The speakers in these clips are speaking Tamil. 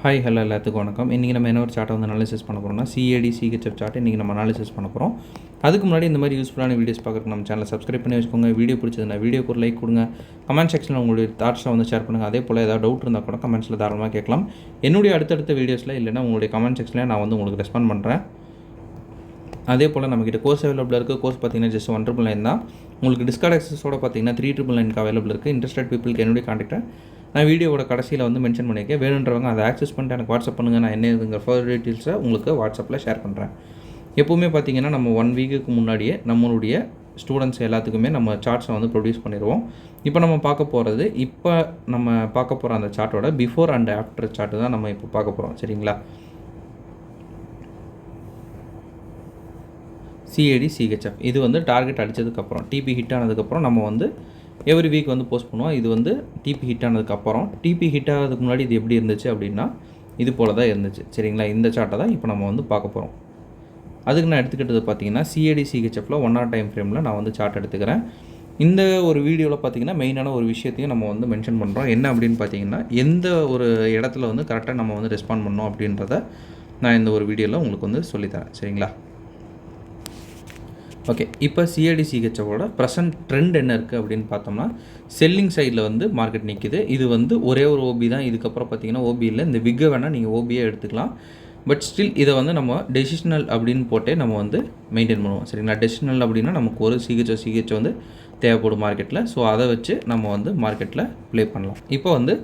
ஹாய் ஹலோ எல்லாத்துக்கும் வணக்கம். இன்றைக்கி நம்ம என்ன ஒரு சார்ட்டை வந்து அனாலிசிஸ் பண்ண போகிறோம்னா சிஏடி சிஹெச்எஃப் சார்ட் இன்றைக்கி நம்ம அனாலிசிஸ் பண்ண போகிறோம். அதுக்கு முன்னாடி இந்த மாதிரி யூஸ்ஃபுல்லான வீடியோஸ் பார்க்குறதுக்கு நம்ம சேனலை சப்ஸ்கிரைப் பண்ணி வச்சுக்கோங்க. வீடியோ பிடிச்சதுன்னா வீடியோக்கு ஒரு லைக் கொடுங்க. கமெண்ட் செக்ஷனில் உங்களுடைய தாட்ஸை வந்து ஷேர் பண்ணுங்கள். அதே போல் ஏதாவது டவுட் இருந்தால் கூட கமெண்ட்ஸில் தாராளமாக கேட்கலாம். என்னுடைய அடுத்தடுத்த வீடியோஸில் இல்லைனா உங்களுடைய கமெண்ட் செக்ஷனில் நான் வந்து உங்களுக்கு ரெஸ்பாண்ட் பண்ணுறேன். அதே போல் நம்மக்கிட்ட கோர்ஸ் அவைலபிளாக இருக்குது. கோர்ஸ் பார்த்தீங்கன்னா ஜஸ்ட் 1,999 தான். உங்களுக்கு டிஸ்கார்ட் ஆக்சஸோட பார்த்தீங்கன்னா 3,999 அவைலபிள் இருக்குது. இன்ட்ரெஸ்டட் பீப்புளுக்கு என்னுடைய கான்டாக்டை நான் வீடியோவோட கடைசியில் வந்து மென்ஷன் பண்ணியிருக்கேன். வேணுன்றவங்க அதை ஆக்சஸ் பண்ணிட்டு எனக்கு வாட்ஸ்அப் பண்ணுங்கள். நான் என்ன இதுங்கிற ஃபர்தர் டீட்டெயில்ஸை உங்களுக்கு வாட்ஸ்அப்பில் ஷேர் பண்ணுறேன். எப்போவுமே பார்த்தீங்கன்னா நம்ம 1 வீக்குக்கு முன்னாடியே நம்மளுடைய ஸ்டூடெண்ட்ஸ் எல்லாத்துக்குமே நம்ம சார்ட்ஸை வந்து ப்ரொடியூஸ் பண்ணிடுவோம். இப்போ நம்ம பார்க்க போகிற அந்த சார்ட்டோட பிஃபோர் அண்ட் ஆஃப்டர் சார்ட்டு தான் நம்ம இப்போ பார்க்க போகிறோம். சரிங்களா? சிஏடி சிஹெச்எஃப் இது வந்து டார்கெட் அடித்ததுக்கப்புறம் டிபி ஹிட் ஆனதுக்கப்புறம் நம்ம வந்து எவ்ரி வீக் வந்து போஸ்ட் பண்ணுவோம். இது வந்து டிபி ஹிட் ஆனதுக்கப்புறம் டிபி ஹிட் ஆகிறதுக்கு முன்னாடி இது எப்படி இருந்துச்சு அப்படின்னா இது போல் தான் இருந்துச்சு. சரிங்களா? இந்த சார்ட்டை தான் இப்போ நம்ம வந்து பார்க்க போகிறோம். அதுக்கு நான் எடுத்துக்கிட்டது பார்த்தீங்கன்னா சிஏடி சிஹெச்எஃப்பில் 1 hour டைம் ஃப்ரேமில் நான் வந்து சார்ட் எடுத்துக்கிறேன். இந்த ஒரு வீடியோவில் பார்த்தீங்கன்னா மெயினான ஒரு விஷயத்தையும் நம்ம வந்து மென்ஷன் பண்ணுறோம். என்ன அப்படின்னு பார்த்தீங்கன்னா எந்த ஒரு இடத்துல வந்து கரெக்டாக நம்ம வந்து ரெஸ்பாண்ட் பண்ணோம் அப்படின்றத நான் இந்த ஒரு வீடியோவில் உங்களுக்கு வந்து சொல்லித்தரேன். சரிங்களா? ஓகே, இப்போ சிஏடி சிஹெச்எஃபோட ப்ரெசன்ட் ட்ரெண்ட் என்ன இருக்குது அப்படின்னு பார்த்தோம்னா செல்லிங் சைடில் வந்து மார்க்கெட் நிற்கிது. இது வந்து ஒரே ஒரு ஓபி தான். இதுக்கப்புறம் பார்த்தீங்கன்னா ஓபி இல்லை. இந்த விக்கை வேணால் நீங்கள் ஓபியே எடுத்துக்கலாம். பட் ஸ்டில் இதை வந்து நம்ம டெசிஷனல் அப்படின்னு போட்டே நம்ம வந்து மெயின்டைன் பண்ணுவோம். சரிங்களா? டெசிஷனல் அப்படின்னா நமக்கு ஒரு சிஹெச் வந்து தேவைப்படும் மார்க்கெட்டில். ஸோ அதை வச்சு நம்ம வந்து மார்க்கெட்டில் ப்ளே பண்ணலாம். இப்போ வந்து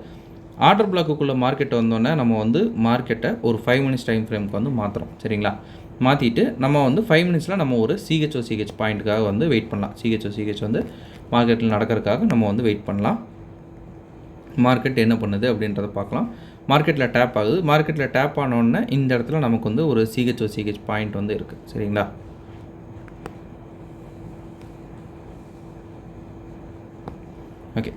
ஆர்டர் பிளாக்குக்குள்ளே மார்க்கெட் வந்தோடனே நம்ம வந்து மார்க்கெட்டை ஒரு 5 minutes டைம் ஃப்ரேமுக்கு வந்து மாற்றுறோம். சரிங்களா? மாற்றிட்டு நம்ம வந்து 5 minutesல நம்ம ஒரு சிஹெச் பாயிண்ட்டுக்காக வந்து வெயிட் பண்ணலாம். சிஹெச் வந்து மார்க்கெட்டில் நடக்கிறதுக்காக நம்ம வந்து வெயிட் பண்ணலாம். மார்க்கெட் என்ன பண்ணுது அப்படின்றத பார்க்கலாம். மார்க்கெட்டில் டேப் ஆகுது. மார்க்கெட்டில் டேப் ஆனோடனே இந்த இடத்துல நமக்கு வந்து ஒரு சிஹெச் பாயிண்ட் வந்து இருக்குது. சரிங்களா? ஓகே,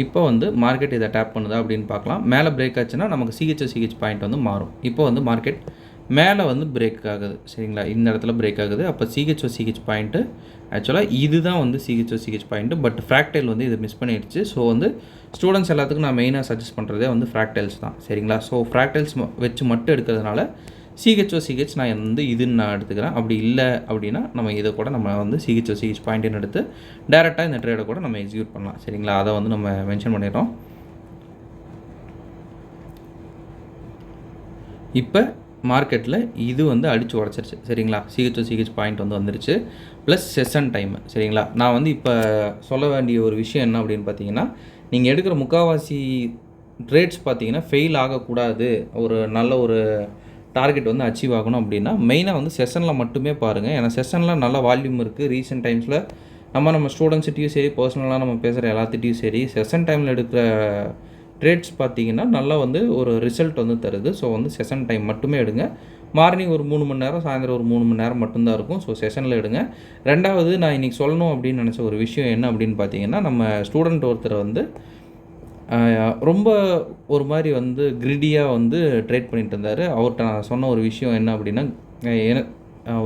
இப்போ வந்து மார்க்கெட் இதை டேப் பண்ணுதா அப்படின்னு பார்க்கலாம். மேலே பிரேக் ஆச்சுன்னா நமக்கு சிஹெச் பாயிண்ட் வந்து மாறும். இப்போ வந்து மார்க்கெட் மேலே வந்து பிரேக் ஆகுது. சரிங்களா? இந்த இடத்துல பிரேக் ஆகுது. அப்போ சிஹெச் பாயிண்ட்டு ஆக்சுவலாக இது தான் வந்து சிஹெச் பாயிண்ட்டு. பட் ஃப்ராக்டைல் வந்து இது மிஸ் பண்ணிடுச்சு. ஸோ வந்து ஸ்டூடெண்ட்ஸ் எல்லாத்துக்கும் நான் மெயினாக சஜஸ்ட் பண்ணுறதே வந்து ஃப்ராக்டைல்ஸ் தான். சரிங்களா? ஸோ ஃப்ராக்டைல்ஸ் வச்சு மட்டும் எடுக்கிறதுனால சிஹெச் நான் வந்து இதுன்னு நான் எடுத்துக்கிறேன். அப்படி இல்லை அப்படின்னா நம்ம இதை கூட நம்ம வந்து சிஹெச் பாயிண்ட்டுன்னு எடுத்து டேரெக்டாக இந்த ட்ரேடை கூட நம்ம எக்ஸிக்யூட் பண்ணலாம். சரிங்களா? அதை வந்து நம்ம மென்ஷன் பண்ணிடுறோம். இப்போ மார்க்கெட்டில் இது வந்து அடித்து உடச்சிருச்சு. சரிங்களா? சிஹெச் பாயிண்ட் வந்து வந்துருச்சு. Plus session time. சரிங்களா? நான் வந்து இப்போ சொல்ல வேண்டிய ஒரு விஷயம் என்ன அப்படின்னு பார்த்தீங்கன்னா நீங்கள் எடுக்கிற முக்கால்வாசி ட்ரேட்ஸ் பார்த்தீங்கன்னா ஃபெயில் ஆகக்கூடாது, ஒரு நல்ல ஒரு டார்கெட் வந்து அச்சீவ் ஆகணும் அப்படின்னா மெயினாக வந்து செஷனில் மட்டுமே பாருங்கள். ஏன்னா செஷனில் நல்ல வால்யூம் இருக்குது. ரீசெண்ட் டைம்ஸில் நம்ம ஸ்டூடெண்ட்ஸ்கிட்டையும் சரி, பர்சனலாக நம்ம பேசுகிற எல்லாத்துட்டையும் சரி, செஷன் டைமில் எடுக்கிற ட்ரேட்ஸ் பார்த்தீங்கன்னா நல்லா வந்து ஒரு ரிசல்ட் வந்து தருது. ஸோ வந்து செஷன் டைம் மட்டுமே எடுங்க. மார்னிங் ஒரு 3 மணி நேரம், சாயந்தரம் ஒரு 3 மணி நேரம் மட்டும்தான் இருக்கும். ஸோ செஷனில் எடுங்க. ரெண்டாவது நான் இன்றைக்கி சொல்லணும் அப்படின்னு நினச்ச ஒரு விஷயம் என்ன அப்படின்னு பார்த்தீங்கன்னா நம்ம ஸ்டூடெண்ட் ஒருத்தர் வந்து ரொம்ப ஒரு மாதிரி வந்து கிரிடியாக வந்து ட்ரேட் பண்ணிட்டு இருந்தார். அவர்கிட்ட நான் சொன்ன ஒரு விஷயம் என்ன அப்படின்னா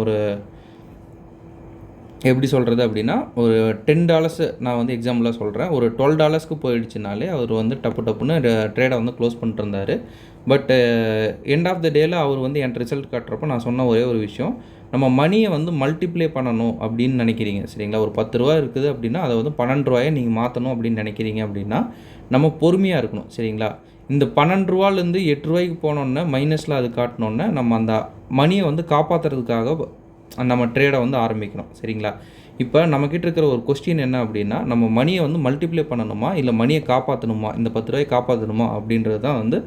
ஒரு எப்படி சொல்கிறது அப்படின்னா ஒரு $10 நான் வந்து எக்ஸாம்பிளாக சொல்கிறேன். ஒரு $12 போயிடுச்சுனாலே அவர் வந்து டப்புன்னு ட்ரேடை வந்து க்ளோஸ் பண்ணிட்டு இருந்தார். பட் எண்ட் ஆஃப் த டேயில் அவர் வந்து என் ரிசல்ட் காட்டுறப்போ நான் சொன்ன ஒரே ஒரு விஷயம், நம்ம மணியை வந்து மல்டிப்ளை பண்ணணும் அப்படின்னு நினைக்கிறீங்க. சரிங்களா? ஒரு $10 இருக்குது அப்படின்னா அதை வந்து $12 நீங்கள் மாற்றணும் அப்படின்னு நினைக்கிறீங்க அப்படின்னா நம்ம பொறுமையாக இருக்கணும். சரிங்களா? இந்த $12லேருந்து $8 போனோன்னே மைனஸில் அது காட்டினோன்னே நம்ம அந்த மணியை வந்து காப்பாற்றுறதுக்காக நம்ம ட்ரேடை வந்து ஆரம்பிக்கணும். சரிங்களா? இப்போ நம்மக்கிட்ட இருக்கிற ஒரு கொஸ்டின் என்ன அப்படின்னா நம்ம மணியை வந்து மல்டிப்ளை பண்ணணுமா இல்லை மணியை காப்பாற்றணுமா, இந்த $10 காப்பாற்றணுமா அப்படின்றது தான் வந்து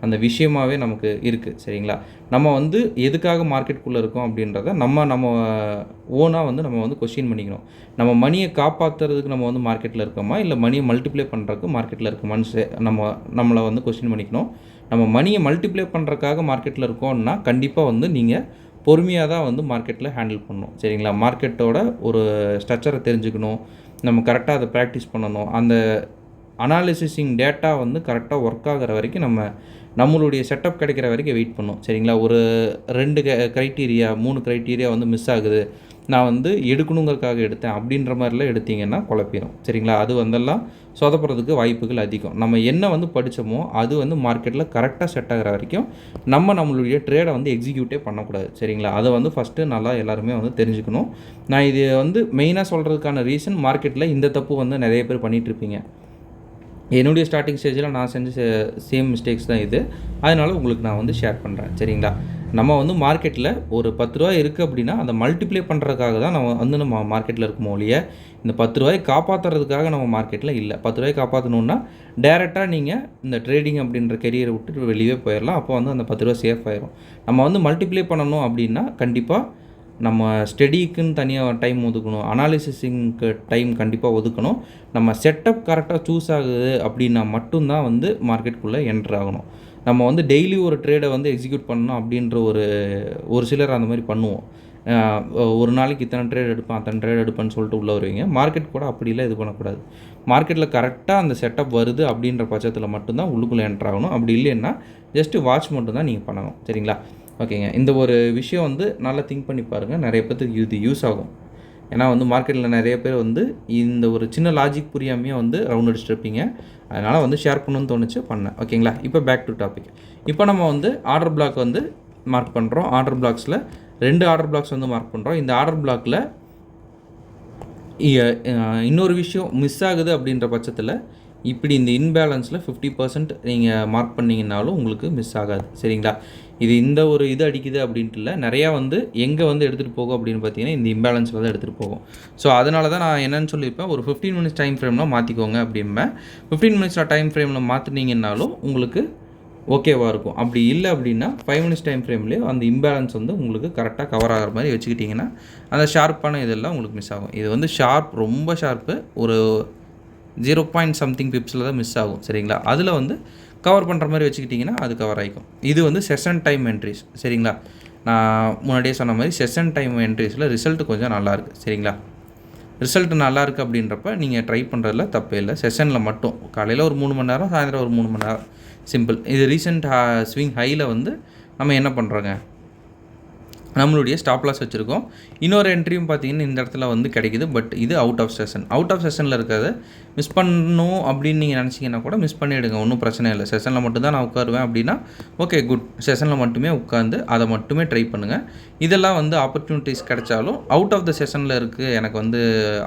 அந்த விஷயமாகவே நமக்கு இருக்குது. சரிங்களா? நம்ம வந்து எதுக்காக மார்க்கெட்டுக்குள்ளே இருக்கோம் அப்படின்றத நம்ம ஓனாக வந்து நம்ம வந்து கொஸ்டின் பண்ணிக்கணும். நம்ம மணியை காப்பாற்றுறதுக்கு நம்ம வந்து மார்க்கெட்டில் இருக்கோமா இல்லை மணியை மல்டிப்ளை பண்ணுறதுக்கு மார்க்கெட்டில் இருக்கோமான்னு நம்மளை வந்து கொஸ்டின் பண்ணிக்கணும். நம்ம மணியை மல்டிப்ளை பண்ணுறதுக்காக மார்க்கெட்டில் இருக்கோம்னா கண்டிப்பாக வந்து நீங்கள் பொறுமையாக தான் வந்து மார்க்கெட்டில் ஹேண்டில் பண்ணணும். சரிங்களா? மார்க்கெட்டோட ஒரு ஸ்ட்ரக்சரை தெரிஞ்சுக்கணும். நம்ம கரெக்டாக அதை ப்ராக்டிஸ் பண்ணணும். அந்த அனாலிசிஸிங் டேட்டா வந்து கரெக்டாக ஒர்க் ஆகிற வரைக்கும் நம்மளுடைய செட்டப் கிடைக்கிற வரைக்கும் வெயிட் பண்ணணும். சரிங்களா? ஒரு 2 க்ரைட்டீரியா 3 க்ரைட்டீரியா வந்து மிஸ் ஆகுது. நான் வந்து எடுக்கணுங்கிறதுக்காக எடுத்தேன் அப்படின்ற மாதிரிலாம் எடுத்தீங்கன்னா குழப்பிடும். சரிங்களா? அது வந்தெல்லாம் சொதப்புறதுக்கு வாய்ப்புகள் அதிகம். நம்ம என்ன வந்து படித்தோமோ அது வந்து மார்க்கெட்டில் கரெக்டாக செட் ஆகிற வரைக்கும் நம்மளுடைய ட்ரேடை வந்து எக்ஸிக்யூட்டே பண்ணக்கூடாது. சரிங்களா? அதை வந்து ஃபஸ்ட்டு நல்லா எல்லாருமே வந்து தெரிஞ்சுக்கணும். நான் இது வந்து மெயினாக சொல்கிறதுக்கான ரீசன், மார்க்கெட்டில் இந்த தப்பு வந்து நிறைய பேர் பண்ணிகிட்ருப்பீங்க. என்னுடைய ஸ்டார்டிங் ஸ்டேஜில் நான் செஞ்ச சேம் மிஸ்டேக்ஸ் தான் இது. அதனால் உங்களுக்கு நான் வந்து ஷேர் பண்ணுறேன். சரிங்களா? நம்ம வந்து மார்க்கெட்டில் ஒரு ரூ. 10 இருக்குது அப்படின்னா அதை மல்டிப்ளை பண்ணுறதுக்காக தான் நம்ம மார்க்கெட்டில் இருக்கோமோ ஒழிய, இந்த ரூ. 10 காப்பாற்றுறதுக்காக நம்ம மார்க்கெட்டில் இல்லை. ரூ. 10 காப்பாற்றணுன்னா டேரெக்டாக நீங்கள் இந்த ட்ரேடிங் அப்படின்ற கெரியரை விட்டுட்டு வெளியே போயிடலாம். அப்போ வந்து அந்த ரூ. 10 சேஃப் ஆயிரும். நம்ம வந்து மல்டிப்ளை பண்ணணும் அப்படின்னா கண்டிப்பாக நம்ம ஸ்டடிக்குன்னு தனியாக டைம் ஒதுக்கணும், அனாலிசிஸிங்க்கு டைம் கண்டிப்பாக ஒதுக்கணும். நம்ம செட்டப் கரெக்டாக சூஸ் ஆகுது அப்படின்னா மட்டும்தான் வந்து மார்க்கெட்டுக்குள்ளே என்ட்ரு ஆகணும். நம்ம வந்து டெய்லி ஒரு ட்ரேடை வந்து எக்ஸிக்யூட் பண்ணணும் அப்படின்ற ஒரு சிலர் அந்த மாதிரி பண்ணுவோம். ஒரு நாளைக்கு இத்தனை ட்ரேட் எடுப்பேன், அத்தனை ட்ரேட் எடுப்பேன்னு சொல்லிட்டு உள்ளே வருவீங்க. மார்க்கெட் கூட அப்படிலாம் இது பண்ணக்கூடாது. மார்க்கெட்டில் கரெக்டாக அந்த செட்டப் வருது அப்படின்ற பட்சத்தில் மட்டும்தான் உள்ளுக்குள்ளே என்ட்ரு ஆகணும். அப்படி இல்லைன்னா ஜஸ்ட்டு வாட்ச் மட்டும் தான் நீங்கள் பண்ணணும். சரிங்களா? ஓகேங்க. இந்த ஒரு விஷயம் வந்து நல்லா திங்க் பண்ணி பாருங்கள். நிறைய பேர்த்துக்கு இது யூஸ் ஆகும். ஏன்னா வந்து மார்க்கெட்டில் நிறைய பேர் வந்து இந்த ஒரு சின்ன லாஜிக் புரியாமையே வந்து ரவுண்ட் அடிச்சுட்ருப்பீங்க. அதனால் வந்து ஷேர் பண்ணணும்னு தோணுச்சு, பண்ணேன். ஓகேங்களா? இப்போ பேக் டு டாபிக். இப்போ நம்ம வந்து ஆர்டர் பிளாக் வந்து மார்க் பண்ணுறோம். ஆர்டர் பிளாக்ஸில் 2 ஆர்டர் பிளாக்ஸ் வந்து மார்க் பண்ணுறோம். இந்த ஆர்டர் பிளாக்கில் இன்னொரு விஷயம் மிஸ் ஆகுது அப்படின்ற பட்சத்தில் இப்படி இந்த இன்பேலன்ஸில் 50% நீங்கள் மார்க் பண்ணிங்கனாலும் உங்களுக்கு மிஸ் ஆகாது. சரிங்களா? இந்த ஒரு இது அடிக்குது அப்படின்ட்டு இல்லை, நிறையா வந்து எங்கே வந்து எடுத்துகிட்டு போகும் அப்படின்னு பார்த்தீங்கன்னா இந்த இம்பேலன்ஸில் தான் எடுத்துகிட்டு போகும். ஸோ அதனால தான் நான் என்னென்னு சொல்லியிருப்பேன், ஒரு 15 மினிட்ஸ் டைம் ஃப்ரேம்லாம் மாற்றிக்கோங்க அப்படிம்பேன். 15 மினிட்ஸ் டைம் ஃப்ரேமில் மாற்றினீங்கன்னாலும் உங்களுக்கு ஓகேவாக இருக்கும். அப்படி இல்லை அப்படின்னா 5 மினிட்ஸ் டைம் ஃப்ரேம்லேயே அந்த இம்பேலன்ஸ் வந்து உங்களுக்கு கரெக்டாக கவர் ஆகிற மாதிரி வச்சுக்கிட்டிங்கன்னா அந்த ஷார்ப்பான இதெல்லாம் உங்களுக்கு மிஸ் ஆகும். இது வந்து ரொம்ப ஷார்ப்பு, ஒரு 0.something பிப்ஸில் தான் மிஸ் ஆகும். சரிங்களா? அதில் வந்து கவர் பண்ணுற மாதிரி வச்சுக்கிட்டிங்கன்னா அது கவர் ஆகிக்கும். இது வந்து செஷன் டைம் என்ட்ரிஸ். சரிங்களா? நான் முன்னாடியே சொன்ன மாதிரி செஷன் டைம் என்ட்ரிஸில் ரிசல்ட்டு கொஞ்சம் நல்லாயிருக்கு. சரிங்களா? ரிசல்ட்டு நல்லாயிருக்கு அப்படின்றப்ப நீங்கள் ட்ரை பண்ணுறதுல தப்பே இல்லை. செஷனில் மட்டும் காலையில் ஒரு 3 மணி நேரம், சாயந்தரம் ஒரு 3 மணி நேரம், சிம்பிள். இது ரீசெண்ட் ஸ்விங் ஹையில் வந்து நம்ம என்ன பண்ணுறோங்க, நம்மளுடைய ஸ்டாப் லாஸ் வச்சுருக்கோம். இன்னொரு என்ட்ரியும் பார்த்தீங்கன்னா இந்த இடத்துல வந்து கிடைக்கிது. பட் இது அவுட் ஆஃப் செஷனில் இருக்கிறத மிஸ் பண்ணணும் அப்படின்னு நீங்கள் நினச்சிங்கன்னா கூட மிஸ் பண்ணிவிடுங்க, ஒன்றும் பிரச்சனை இல்லை. செஷனில் மட்டும்தான் நான் உட்காருவேன் அப்படின்னா ஓகே குட், செஷனில் மட்டுமே உட்காந்து அதை மட்டுமே ட்ரை பண்ணுங்கள். இதெல்லாம் வந்து ஆப்பர்ச்சுனிட்டிஸ் கிடைச்சாலும் அவுட் ஆஃப் த செஷனில் இருக்குது, எனக்கு வந்து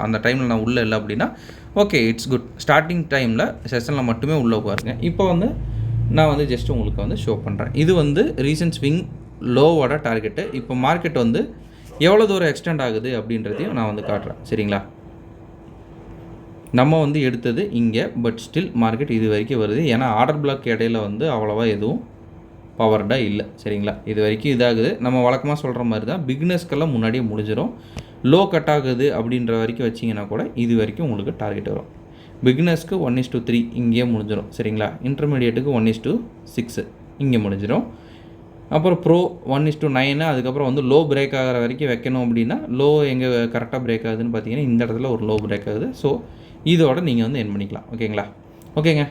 அந்த டைமில் நான் உள்ளே இல்லை அப்படின்னா ஓகே இட்ஸ் குட். ஸ்டார்டிங் டைமில் செஷனில் மட்டுமே உள்ளே உட்காருங்க. இப்போ வந்து நான் வந்து ஜஸ்ட் உங்களுக்கு வந்து ஷோ பண்ணுறேன். இது வந்து ரீசன்ட் ஸ்விங் லோவோட டார்கெட்டு. இப்போ மார்க்கெட் வந்து எவ்வளோ தூரம் எக்ஸ்டெண்ட் ஆகுது அப்படின்றதையும் நான் வந்து காட்டுறேன். சரிங்களா? நம்ம வந்து எடுத்தது இங்கே, பட் ஸ்டில் மார்க்கெட் இது வரைக்கும் வருது. ஏன்னா ஆர்டர் பிளாக் இடையில வந்து அவ்வளோவா எதுவும் பவர்டாக இல்லை. சரிங்களா? இது வரைக்கும் இதாகுது. நம்ம வழக்கமாக சொல்கிற மாதிரி தான் பிகினர்ஸ்க்கெல்லாம் முன்னாடியே முடிஞ்சிடும். லோ கட் ஆகுது அப்படின்ற வரைக்கும் வச்சிங்கன்னா கூட இது வரைக்கும் உங்களுக்கு டார்கெட் வரும். பிகினர்ஸ்க்கு 1:3 இங்கேயே முடிஞ்சிடும். சரிங்களா? இன்டர்மீடியேட்டுக்கு 1:6 இங்கே முடிஞ்சிடும். அப்புறம் ப்ரோ 1:9, அதுக்கப்புறம் வந்து லோ பிரேக் ஆகிற வரைக்கும் வைக்கணும். அப்படின்னா லோ எங்கே கரெக்டாக பிரேக் ஆகுதுன்னு பார்த்தீங்கன்னா இந்த இடத்துல ஒரு லோ பிரேக் ஆகுது. ஸோ இதோட நீங்கள் வந்து என் பண்ணிக்கலாம். ஓகேங்களா? ஓகேங்க.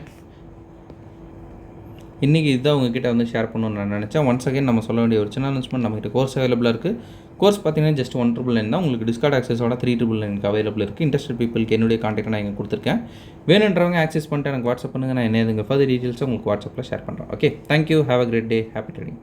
இன்றைக்கி இதுதான் உங்ககிட்ட வந்து ஷேர் பண்ணணும்னு நான் நினச்சேன். ஒன்ஸ் அகைன் நம்ம சொல்ல வேண்டிய ஒரு சின்ன அனௌன்ஸ்மெண்ட், நம்மகிட்ட கோர்ஸ் அவைலபிளாக இருக்குது. கோர்ஸ் பார்த்தீங்கன்னா ஜஸ்ட் 1,999 தான். உங்களுக்கு டிஸ்கார்ட் ஆக்சஸோட 3,999 அவைலபிள் இருக்குது. இன்ட்ரெஸ்டட் பீப்புளுக்கு என்னுடைய கான்டாக்ட் நான் இங்கே கொடுத்துருக்கேன். வேணுன்றவங்க ஆக்சஸ் பண்ணிட்டு எனக்கு வாட்ஸ்அப் பண்ணுங்கள். நான் என்ன ஃபர்தர் டீட்டெயில்ஸை உங்களுக்கு வாட்ஸ்அப்பில் ஷேர் பண்ணுறேன். Okay, thank you. Have a great day. Happy trading.